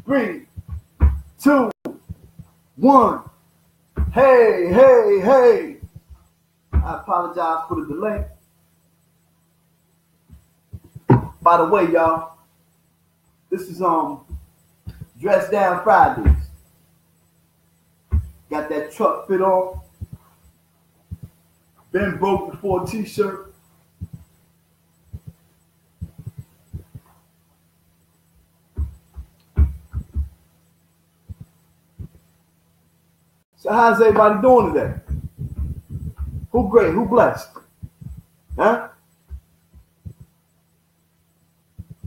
Three, two, one. Hey, hey, hey. I apologize for the delay. By the way, y'all, this is Dress Down Fridays. Got that truck fit on. Been broke before a t-shirt. So how's everybody doing today? Who great? Who blessed? Huh?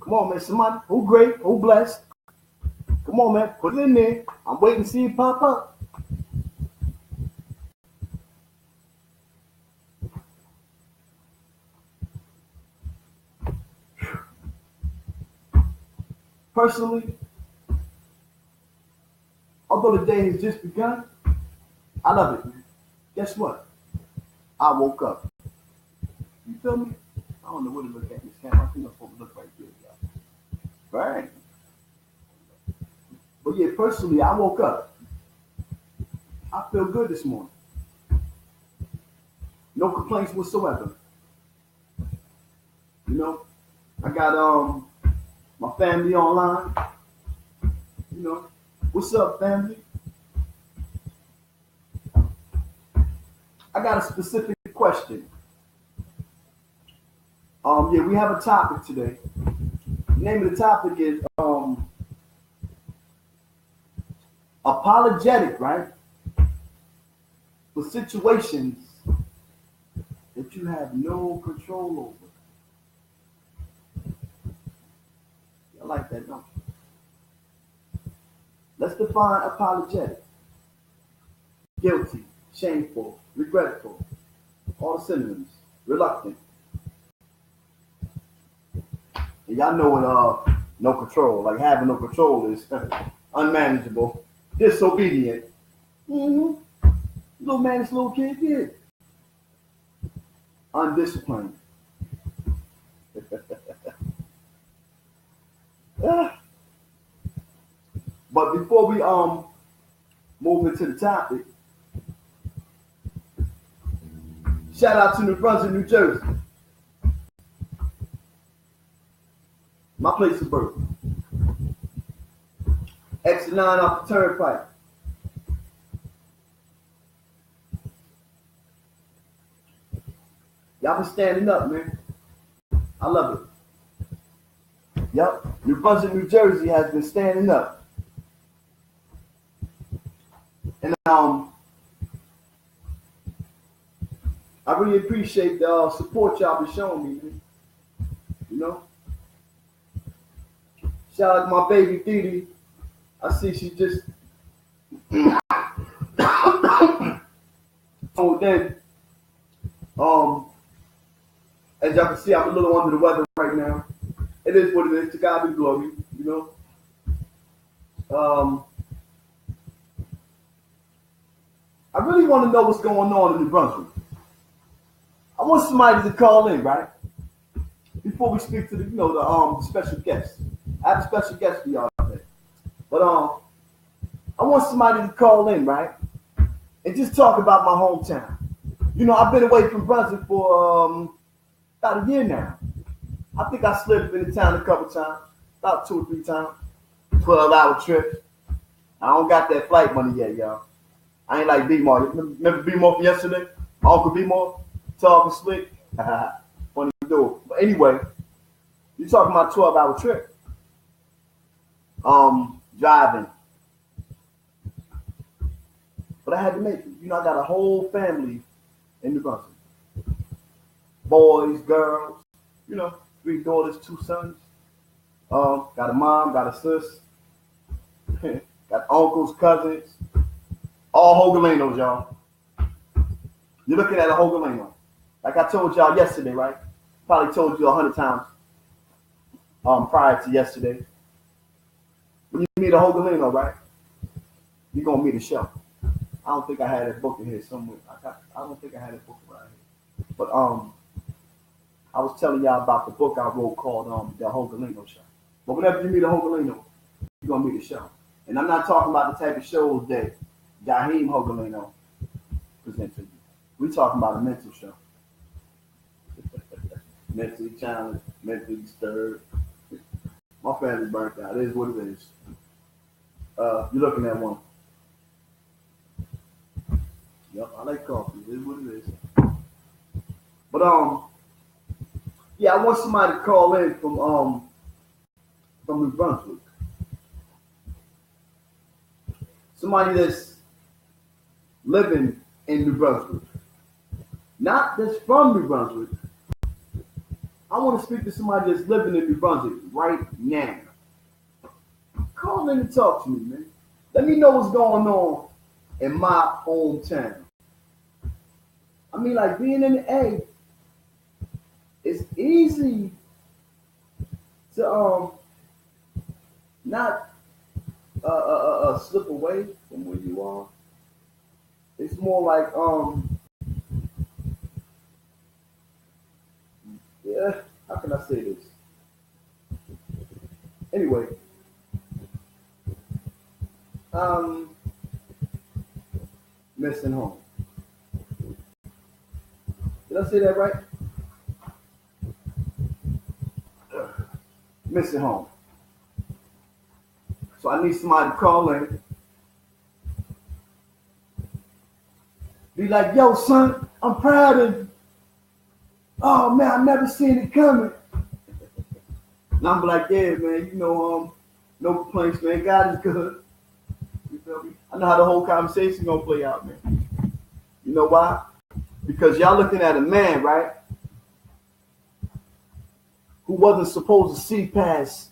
Come on, man. Somebody. Who great? Who blessed? Come on, man. Put it in there. I'm waiting to see it pop up. Personally, although the day has just begun, I love it, man. Guess what? I woke up. You feel me? I don't know what to look at this camera. I think I'm supposed to look right there, y'all. Right. But yeah, personally, I woke up. I feel good this morning. No complaints whatsoever. You know, I got my family online. You know, what's up, family? I got a specific question. Yeah, we have a topic today. The name of the topic is apologetic, right? For situations that you have no control over. I like that, don't you? Let's define apologetic. Guilty, shameful, regretful, all synonyms. Reluctant. And y'all know what no control, like having no control is unmanageable, disobedient. Mm-hmm. Little man, this little kid did. Undisciplined. But before we move into the topic, shout out to New Brunswick, New Jersey. My place of birth. Exit 9 off the turnpike. Y'all been standing up, man. I love it. Yep. New Brunswick, New Jersey has been standing up. And I really appreciate the support y'all been showing me, man. You know? Shout out to my baby Didi. I see she just so then as y'all can see, I'm a little under the weather right now. It is what it is. To God be glory, you know. I really want to know what's going on in New Brunswick. I want somebody to call in, right? Before we speak to the special guest. I have a special guest for y'all today. But I want somebody to call in, right? And just talk about my hometown. You know, I've been away from Brunswick for about a year now. I think I slipped into town a couple times, about 2 or 3 times. 12-hour trips. I don't got that flight money yet, y'all. I ain't like B-More. Remember B-More from yesterday? My Uncle B-More? Tall and slick? Funny dude. But anyway, you're talking about a 12-hour trip. Driving. But I had to make it. You know, I got a whole family in New Brunswick. Boys, girls, you know, 3 daughters, 2 sons. Got a mom, got a sis. Got uncles, cousins. All Hogalenos, y'all. You're looking at a Hogaleno. Like I told y'all yesterday, right? Probably told you 100 times prior to yesterday. When you meet a Hogaleno, right? You're going to meet a show. I don't think I had that book in here somewhere. I don't think I had that book around here. But I was telling y'all about the book I wrote called The Hogaleno Show. But whenever you meet a Hogaleno, you're gonna meet a show. And I'm not talking about the type of shows that Jaheim Hogalino presents to you. We're talking about a mental show. Mentally challenged, mentally disturbed. My family burnt out. It is what it is. You're looking at one. Yep, I like coffee. It is what it is. But yeah, I want somebody to call in from New Brunswick. Somebody that's living in New Brunswick. Not that's from New Brunswick. I want to speak to somebody that's living in New Brunswick right now. Call in and talk to me, man. Let me know what's going on in my hometown. I mean, like being in the A, it's easy to not slip away from where you are. It's more like yeah, how can I say this? Anyway, missing home. Did I say that right? Missing home. So I need somebody to call in. Be like, yo, son, I'm proud of you. Oh man, I never seen it coming. And I'm like, yeah, man, no complaints, man. God is good. You feel me? I know how the whole conversation gonna play out, man. You know why? Because y'all looking at a man, right? Who wasn't supposed to see past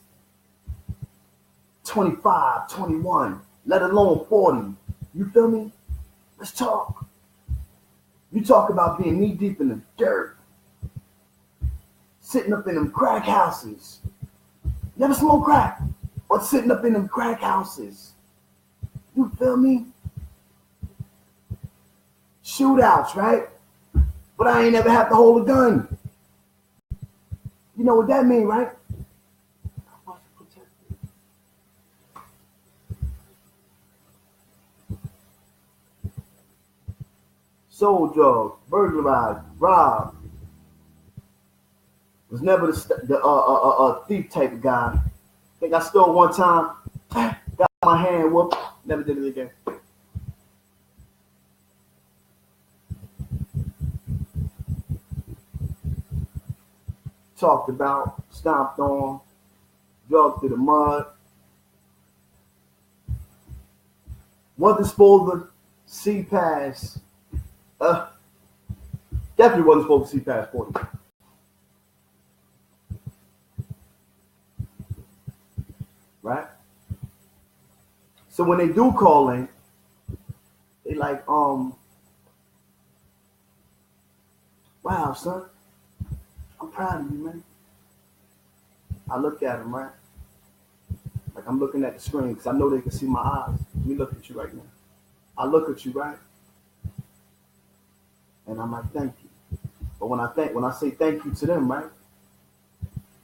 25, 21, let alone 40. You feel me? Let's talk. You talk about being knee deep in the dirt. Sitting up in them crack houses. You ever smoke crack? Or sitting up in them crack houses. You feel me? Shootouts, right? But I ain't never have to hold a gun. You know what that mean, right? Sold drugs, burglarized, robbed. Was never the thief type of guy. I think I stole one time, got my hand whooped, never did it again. Talked about, stomped on, drugged through the mud. Wasn't supposed to see past, definitely wasn't supposed to see past 40. Right? So when they do call in, they like, wow, son, I'm proud of you, man. I look at them, right? Like I'm looking at the screen because I know they can see my eyes. Let me look at you right now. I look at you, right? And I'm like, thank you. But when I say thank you to them, right?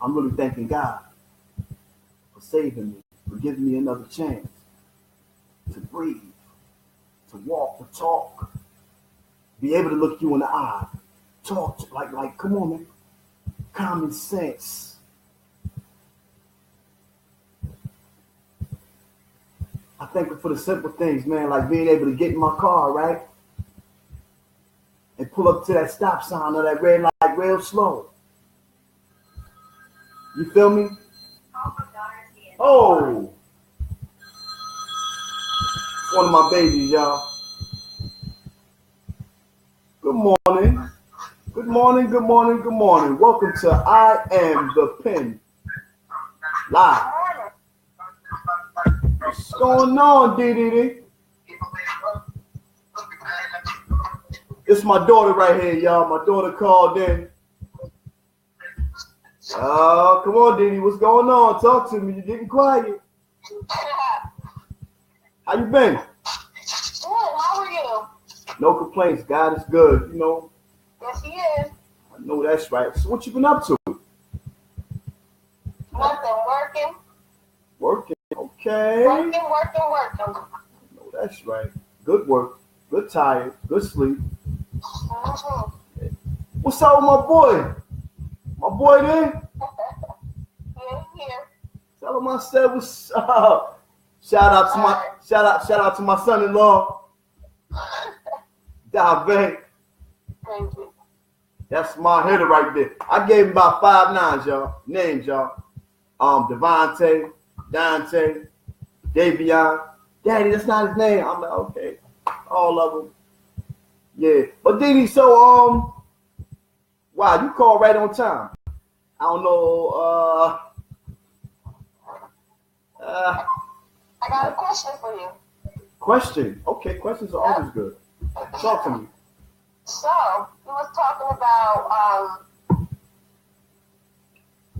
I'm really thanking God for saving me, for giving me another chance to breathe, to walk, to talk, be able to look you in the eye, talk like, come on, man, common sense. I thank you for the simple things, man, like being able to get in my car, right, and pull up to that stop sign or that red light real slow. You feel me? Oh, it's one of my babies, y'all. Good morning. Good morning, good morning, good morning. Welcome to I Am the Pen Live. What's going on, DDD? It's my daughter right here, y'all. My daughter called in. Oh, come on, Diddy. What's going on? Talk to me. You're getting quiet. How you been? Good. How are you? No complaints. God is good, you know. Yes, he is. I know that's right. So what you been up to? Nothing. Working. Working. Okay. Working. No, that's right. Good work. Good tired. Good sleep. Mm-hmm. What's up with my boy? My boy there? Here. Tell him I said what's up. Shout out to my son-in-law, Dave. Thank you. That's my hitter right there. I gave him about 5 nines, y'all. Names, y'all. Devontae, Dante, Davion. Daddy, that's not his name. I'm like, okay. All of them. Yeah. But Didi, so wow, you called right on time. I don't know, I got a question for you. question. Okay, questions are always good. Talk to me. So, you was talking about how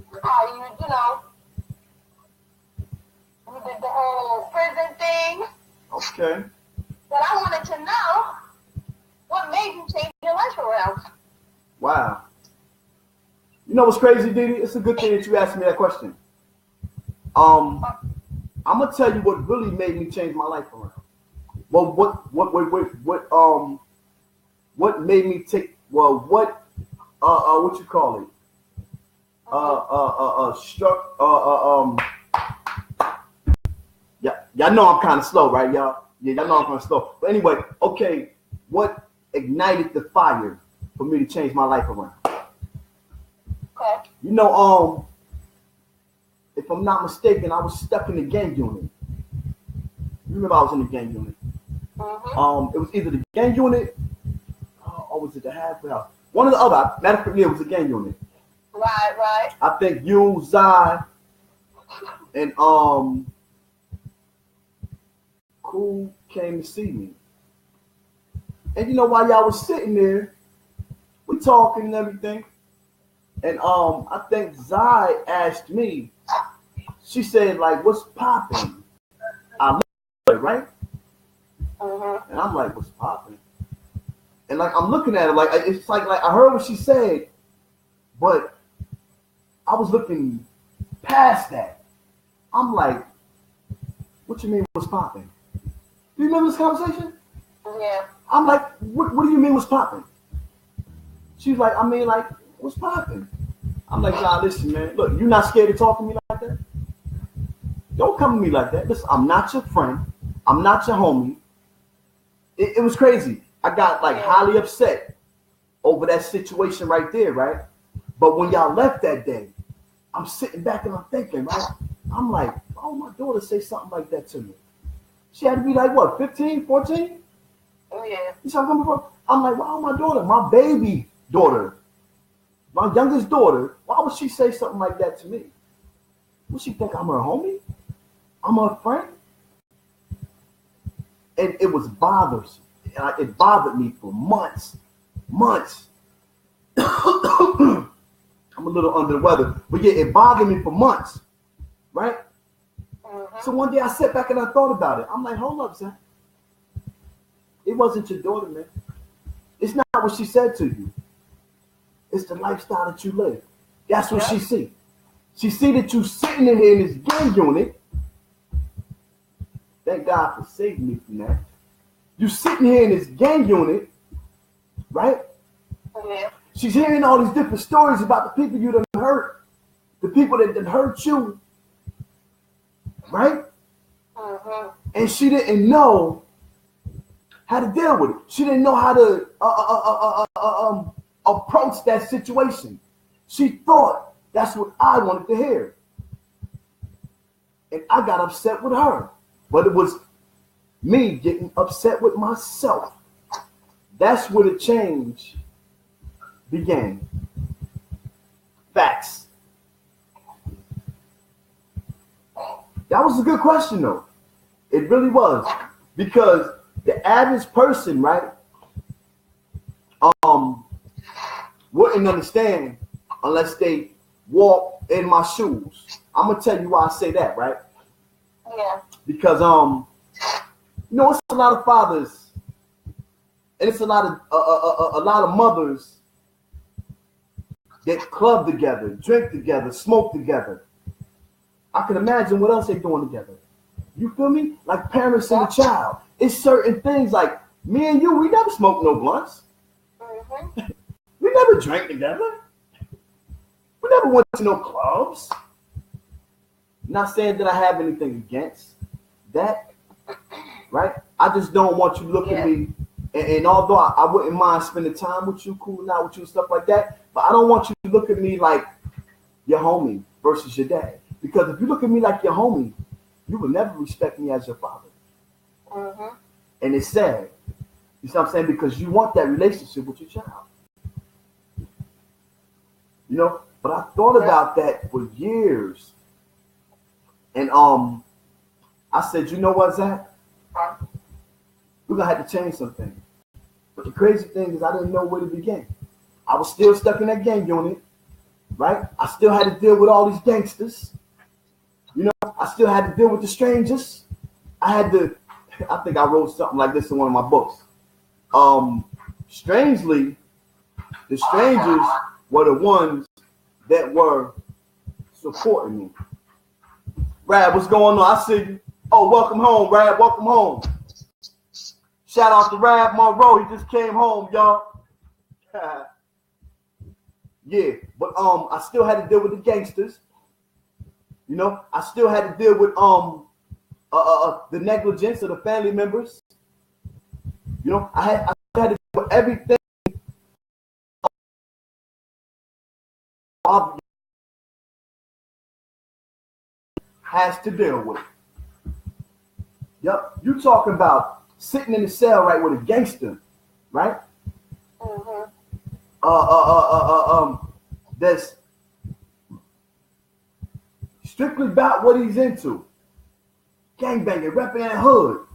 you did the whole prison thing. Okay. But I wanted to know what made you change your life around. Wow. You know what's crazy, Didi? It's a good thing that you asked me that question. I'm gonna tell you what really made me change my life around. Well, what made me take? Well, what you call it? Yeah, y'all know I'm kind of slow, right, y'all? Yeah, y'all know I'm kind of slow. But anyway, okay, what ignited the fire for me to change my life around? Okay. You know, if I'm not mistaken, I was stuck in the gang unit. You remember I was in the gang unit? Mm-hmm. It was either the gang unit or was it the halfway house? One or the other. Matter of fact, yeah, it was the gang unit. Right. I think you, Zai, and Cool came to see me. And you know, while y'all was sitting there, we talking and everything. And I think Zai asked me, she said, like, what's popping? I looked at her, right? Mm-hmm. And I'm like, what's popping? And like I'm looking at it, like it's like I heard what she said, but I was looking past that. I'm like, what you mean what's popping? Do you remember this conversation? Yeah. I'm like, what do you mean what's popping? She's like, I mean, like, what's popping? I'm like, nah, listen, man. Look, you're not scared to talk to me like that? Don't come to me like that. Listen, I'm not your friend. I'm not your homie. It was crazy. I got like highly upset over that situation right there, right? But when y'all left that day, I'm sitting back and I'm thinking, right? I'm like, oh, my daughter say something like that to me. She had to be like, what, 15, 14? Oh, yeah. You see where I'm coming from? I'm like, wow, my daughter, my baby daughter, my youngest daughter, why would she say something like that to me? Would she think I'm her homie? I'm her friend? And it was bothersome. It bothered me for months. I'm a little under the weather, but yeah, it bothered me for months, right? Mm-hmm. So one day I sat back and I thought about it. I'm like, hold up, son. It wasn't your daughter, man. It's not what she said to you. It's the lifestyle that you live. That's what she see. She see that you sitting in here in this gang unit. Thank God for saving me from that. You sitting here in this gang unit, right? Yeah. She's hearing all these different stories about the people you done hurt, the people that done hurt you, right? Mm-hmm. And she didn't know how to deal with it. She didn't know how to approach that situation. She thought that's what I wanted to hear. And I got upset with her. But it was me getting upset with myself. That's where the change began. Facts. That was a good question, though. It really was. Because the average person, right, wouldn't understand unless they walk in my shoes. I'm going to tell you why I say that, right? Yeah. Because, you know, it's a lot of fathers and it's a lot of mothers that club together, drink together, smoke together. I can imagine what else they're doing together. You feel me? Like parents and a child. It's certain things like me and you, we never smoked no blunts. Mm-hmm. We never drank together. We never went to no clubs. Not saying that I have anything against that, right? I just don't want you to look at me. And although I wouldn't mind spending time with you, cooling out with you, stuff like that, but I don't want you to look at me like your homie versus your dad. Because if you look at me like your homie, you will never respect me as your father. Mm-hmm. And it's sad. You see what I'm saying? Because you want that relationship with your child. You know? But I thought about that for years. And I said, you know what, Zach? We're going to have to change something. But the crazy thing is I didn't know where to begin. I was still stuck in that gang unit, right? I still had to deal with all these gangsters. You know, I still had to deal with the strangers. I think I wrote something like this in one of my books. Strangely, the strangers were the ones that were supporting me. Brad, what's going on? I see you. Oh, welcome home, Brad. Welcome home. Shout out to Rab Monroe. He just came home, y'all. Yeah, but I still had to deal with the gangsters. You know, I still had to deal with the negligence of the family members. You know, I had to deal with everything. Has to deal with. Yep, you talking about sitting in the cell right with a gangster, right? Mm-hmm. That's strictly about what he's into. Gangbanging, repping that hood.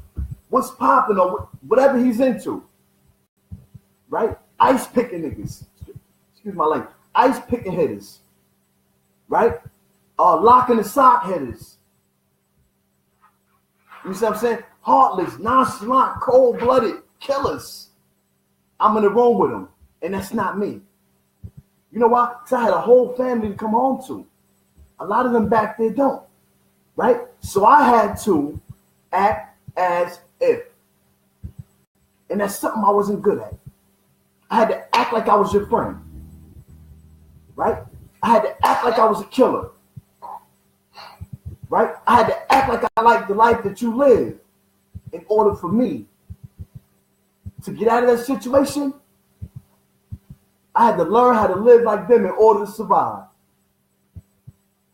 What's popping or whatever he's into. Right? Ice picking niggas. Excuse my language. Ice picking hitters. Right? Locking the sock hitters. You see what I'm saying? Heartless, nonchalant, cold-blooded killers. I'm in the room with them. And that's not me. You know why? Because I had a whole family to come home to. A lot of them back there don't. Right? So I had to act as if. And that's something I wasn't good at. I had to act like I was your friend. Right? I had to act like I was a killer. Right? I had to act like I liked the life that you live in order for me to get out of that situation. I had to learn how to live like them in order to survive.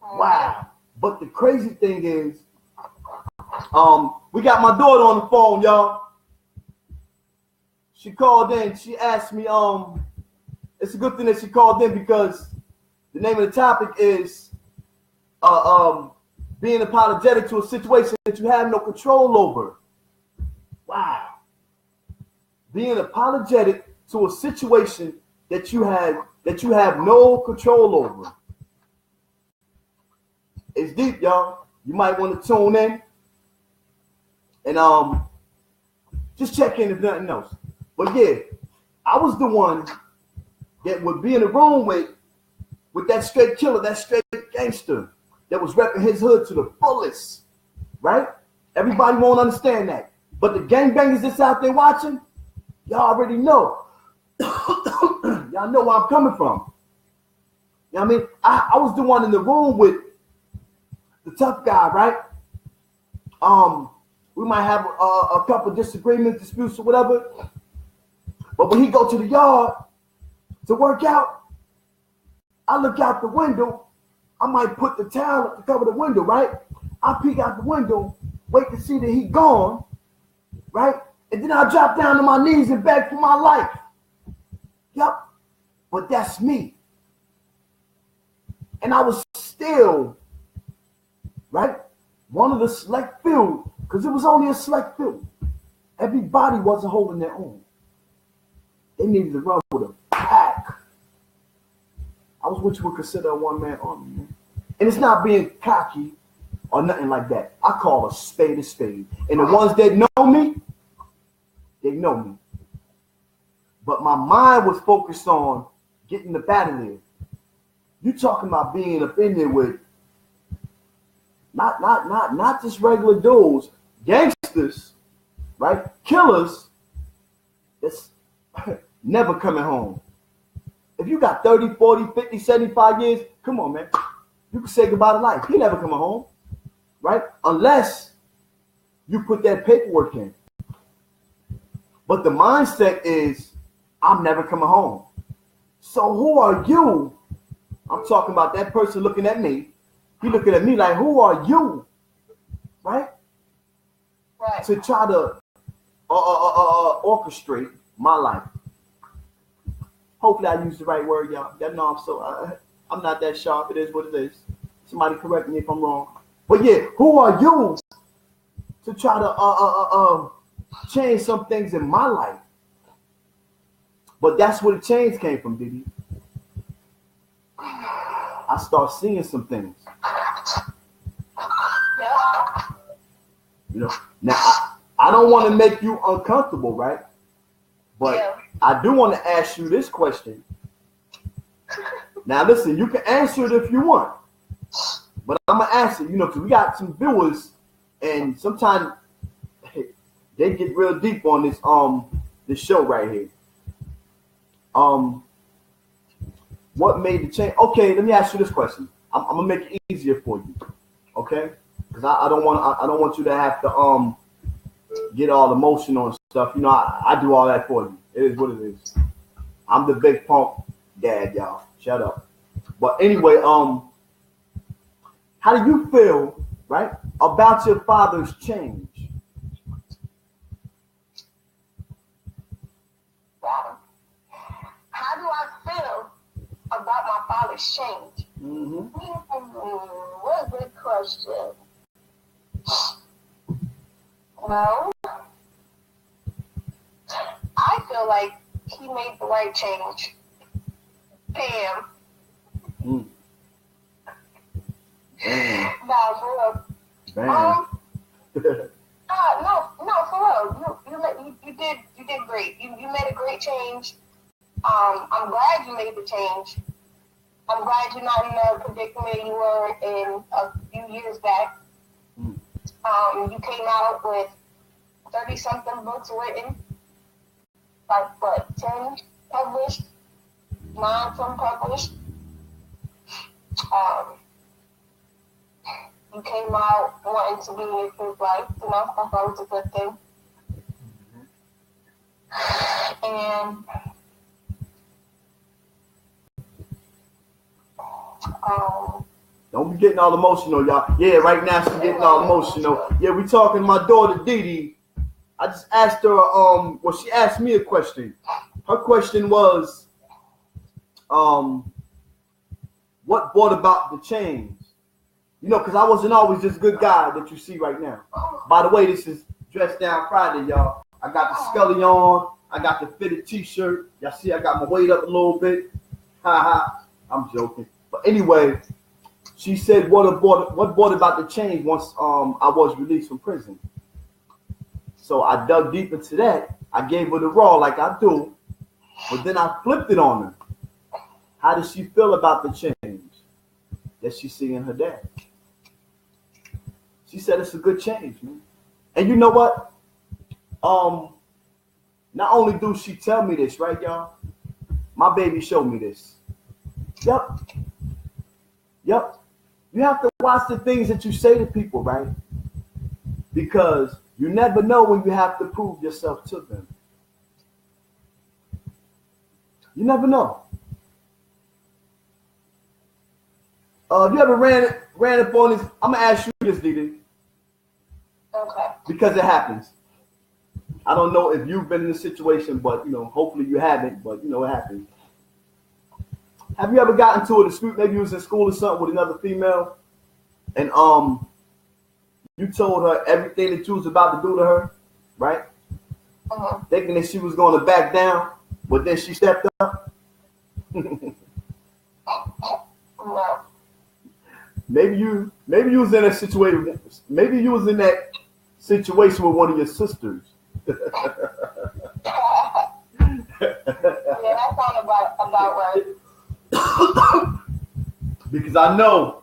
Wow. But the crazy thing is, we got my daughter on the phone, y'all. She called in. She asked me, it's a good thing that she called in because the name of the topic is being apologetic to a situation that you have no control over. Wow. Being apologetic to a situation that you have no control over. It's deep, y'all. You might want to tune in and just check in if nothing else. But yeah, I was the one that would be in the room with that straight killer, that straight gangster that was repping his hood to the fullest, right? Everybody won't understand that. But the gangbangers that's out there watching, y'all already know. Y'all know where I'm coming from. You know what I mean? I was the one in the room with the tough guy, right? We might have a couple disagreements, disputes, or whatever. But when he go to the yard to work out, I look out the window. I might put the towel up to cover the window, right? I peek out the window, wait to see that he gone, right? And then I drop down to my knees and beg for my life. Yep. But that's me. And I was still, right, one of the select few, because it was only a select few. Everybody wasn't holding their own. They needed to run with a pack. I was what you would consider a one-man army, man. And it's not being cocky or nothing like that. I call a spade a spade. And the ones that know me, they know me. But my mind was focused on getting the battle in. You talking about being up in there with Not just regular dudes, gangsters, right? Killers that's never coming home. If you got 30, 40, 50, 75 years, come on, man. You can say goodbye to life. He never coming home, right? Unless you put that paperwork in. But the mindset is, I'm never coming home. So who are you? I'm talking about that person looking at me. He looking at me like, who are you? Right? Right. To try to orchestrate my life. Hopefully I use the right word, y'all. Y'all know I'm not that sharp. It is what it is. Somebody correct me if I'm wrong. But yeah, who are you to try to change some things in my life? But that's where the change came from, Diddy. I start seeing some things. Yeah. You know, now I don't want to make you uncomfortable, right? But Yeah. I do want to ask you this question. Now, listen, you can answer it if you want, but I'm gonna ask it. You know, because we got some viewers, and sometimes they get real deep on this show right here. What made the change? Okay, let me ask you this question. I'm gonna make it easier for you, okay? Because I don't want you to have to get all emotional and stuff. You know, I do all that for you. It is what it is. I'm the big punk dad, y'all. Shut up. But anyway, how do you feel, right, about your father's change? Wow. How do I feel about my father's change? Mm-hmm. What a good question. Well, I feel like he made the right change. Damn. Mm. Damn. Nah, for real. Damn. No, for real. You did great. You made a great change. I'm glad you made the change. I'm glad you're not in the predicament you were in a few years back. Mm. You came out with 30-something books written, like what, 10 published, 9 some published. You came out wanting to be in your kid's life, you know, I thought it was a good thing. And don't be getting all emotional, y'all. Yeah, right now she's getting all emotional. Yeah, we talking to my daughter Didi. I just asked her, well, she asked me a question. Her question was, what brought about the change? You know, because I wasn't always this good guy that you see right now. By the way, this is Dress Down Friday, y'all. I got the Scully on. I got the fitted t-shirt. Y'all see I got my weight up a little bit. Ha ha. I'm joking. But anyway, she said what brought about the change once I was released from prison. So I dug deep into that. I gave her the raw like I do. But then I flipped it on her. How does she feel about the change that she's seeing her dad? She said it's a good change, man. And you know what? Not only do she tell me this, right, y'all? My baby showed me this. Yep. You have to watch the things that you say to people, right? Because you never know when you have to prove yourself to them. You never know. If you ever ran up on this, I'm gonna ask you this, Didi. okay. Because it happens. I don't know if you've been in this situation, but you know, hopefully you haven't. But you know, it happens. Have you ever gotten into a dispute? Maybe you was in school or something with another female, and you told her everything that you was about to do to her, right? Uh-huh. Thinking that she was going to back down, but then she stepped up. No. Maybe you was in a situation. Maybe you was in that situation with one of your sisters. Yeah, that sounds about right. Because I know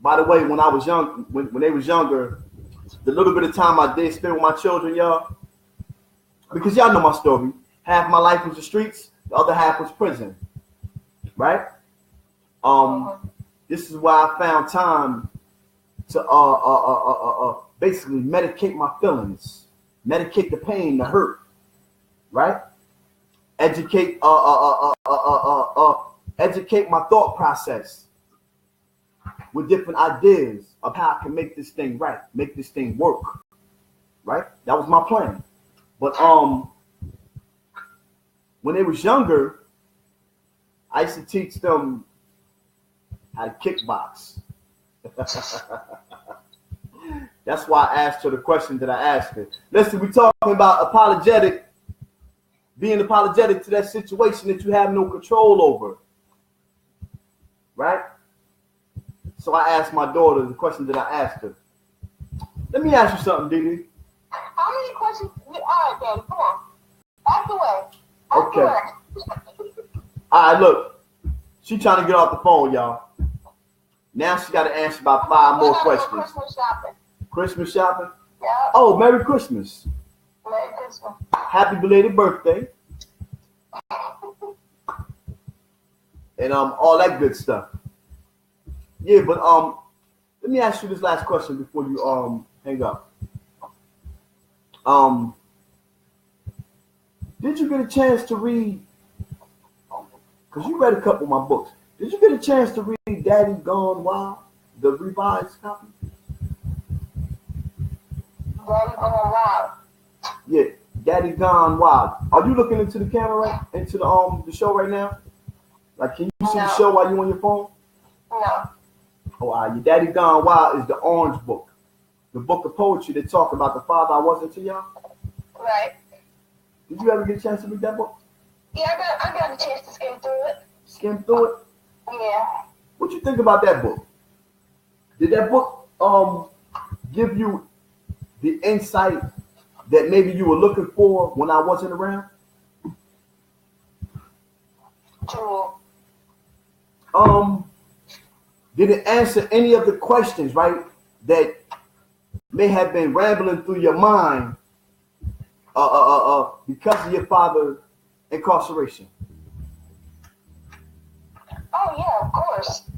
By the way, when I was young, when they was younger, the little bit of time I did spend with my children, y'all, because y'all know my story. Half my life was the streets, the other half was prison, right? This is why I found time to basically medicate my feelings, medicate the pain, the hurt, right? Educate educate my thought process with different ideas of how I can make this thing right, make this thing work, right? That was my plan. But when they was younger, I used to teach them how to kickbox. That's why I asked her the question that I asked her. Listen, we're talking about apologetic, being apologetic to that situation that you have no control over, right? So I asked my daughter the question that I asked her. Let me ask you something, Didi. How many questions? All right, Daddy, come on. Out the way. Okay. All right, look. She trying to get off the phone, y'all. Now she got to answer about 5 more questions. Christmas shopping. Christmas shopping? Yeah. Oh, Merry Christmas. Merry Christmas. Happy belated birthday. And all that good stuff. Yeah, but let me ask you this last question before you hang up. Did you get a chance to read? Because you read a couple of my books. Did you get a chance to read Daddy Gone Wild, the revised copy? Daddy Gone Wild. Yeah, Daddy Gone Wild. Are you looking into the camera right into the show right now? Like, can you see the show while you on your phone? No. Oh, your Daddy Gone Wild is the orange book, the book of poetry that talk about the father I wasn't to y'all. Right. Did you ever get a chance to read that book? Yeah, I got a chance to skim through it. Skim through it? Yeah. What you think about that book? Did that book give you the insight that maybe you were looking for when I wasn't around? True. Did it answer any of the questions, right, that may have been rambling through your mind because of your father's incarceration? Oh yeah, of course.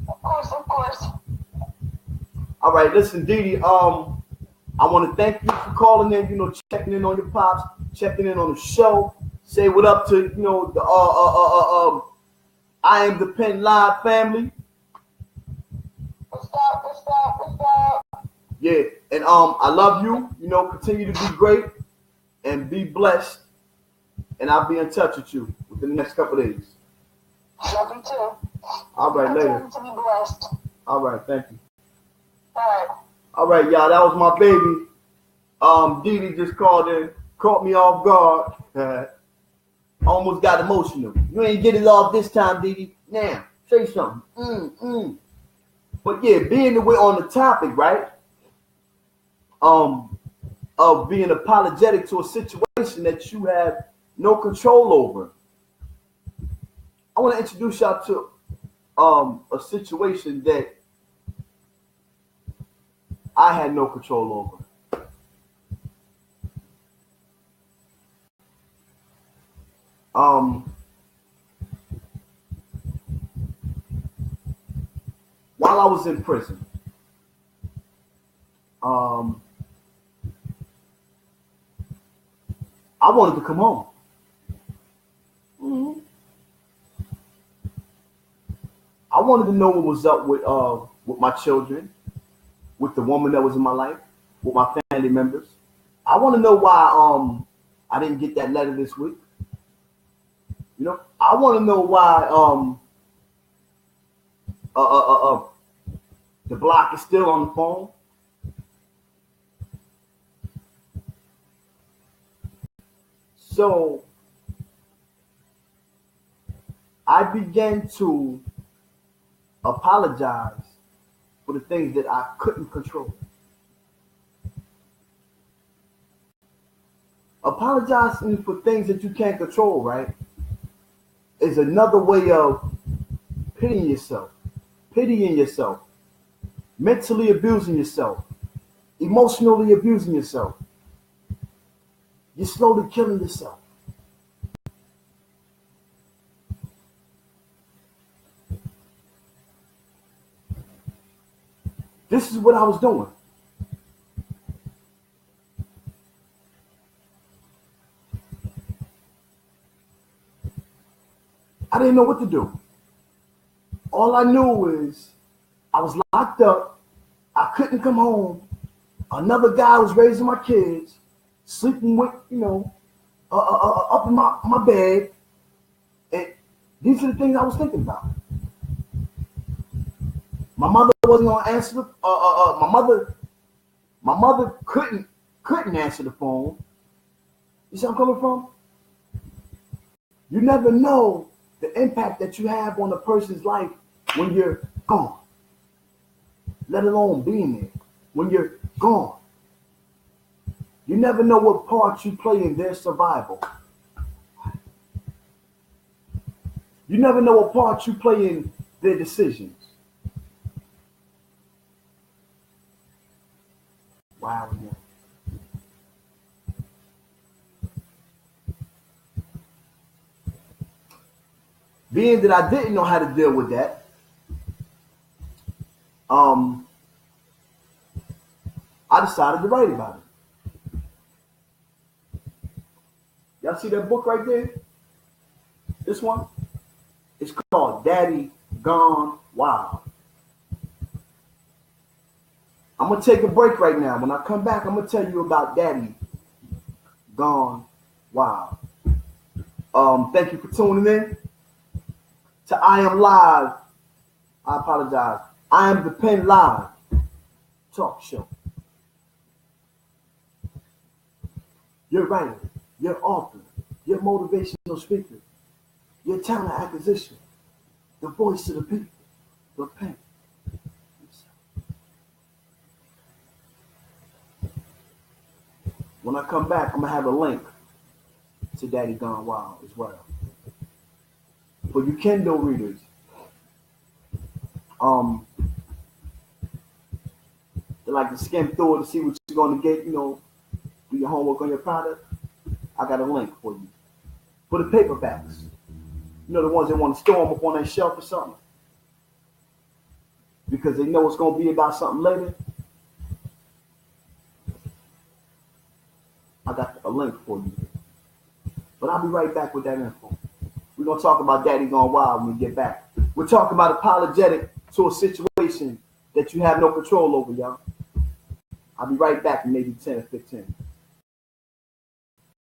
Of course. All right, listen, Didi. I want to thank you for calling in. Checking in on your pops, checking in on the show. Say what up to the I Am the Pen Live family. What's up? Yeah, and I love you. Continue to be great and be blessed. And I'll be in touch with you within the next couple of days. Love you too. All right, later. To be blessed. All right, thank you. All right, y'all. That was my baby. Didi just called in, caught me off guard. Almost got emotional. You ain't get it off this time, Didi. Now, say something. But yeah, being away on the topic, right? Of being apologetic to a situation that you have no control over. I want to introduce y'all to a situation that I had no control over. While I was in prison, I wanted to come home. I wanted to know what was up with my children, with the woman that was in my life, with my family members. I want to know why I didn't get that letter this week. I want to know why the block is still on the phone. So I began to apologize for the things that I couldn't control. Apologizing for things that you can't control, right, is another way of pitying yourself, pitying yourself, mentally abusing yourself, emotionally abusing yourself. You're slowly killing yourself. This is what I was doing. I didn't know what to do. All I knew is I was locked up. I couldn't come home. Another guy was raising my kids, sleeping with, up in my bed. And these are the things I was thinking about. My mother wasn't gonna answer the. My mother couldn't answer the phone. You see where I'm coming from? You never know the impact that you have on a person's life when you're gone, let alone being there. When you're gone, you never know what part you play in their survival. You never know what part you play in their decisions. Wow, yeah. Being that I didn't know how to deal with that, I decided to write about it. Y'all see that book right there? This one? It's called Daddy Gone Wild. I'm going to take a break right now. When I come back, I'm going to tell you about Daddy Gone Wild. Thank you for tuning in to I Am Live. I apologize. I Am the Pen Live talk show. Your writer, your author, your motivational speaker, your talent acquisition, the voice of the people, the pen. When I come back, I'm going to have a link to Daddy Gone Wild as well. For you Kindle readers, they like to skim through it to see what you're going to get, do your homework on your product. I got a link for you. For the paperbacks, the ones that want to store them up on their shelf or something, because they know it's going to be about something later. I got a link for you. But I'll be right back with that info. We're going to talk about Daddy Gone Wild when we get back. We're talking about apologetic to a situation that you have no control over, y'all. I'll be right back in maybe 10 or 15.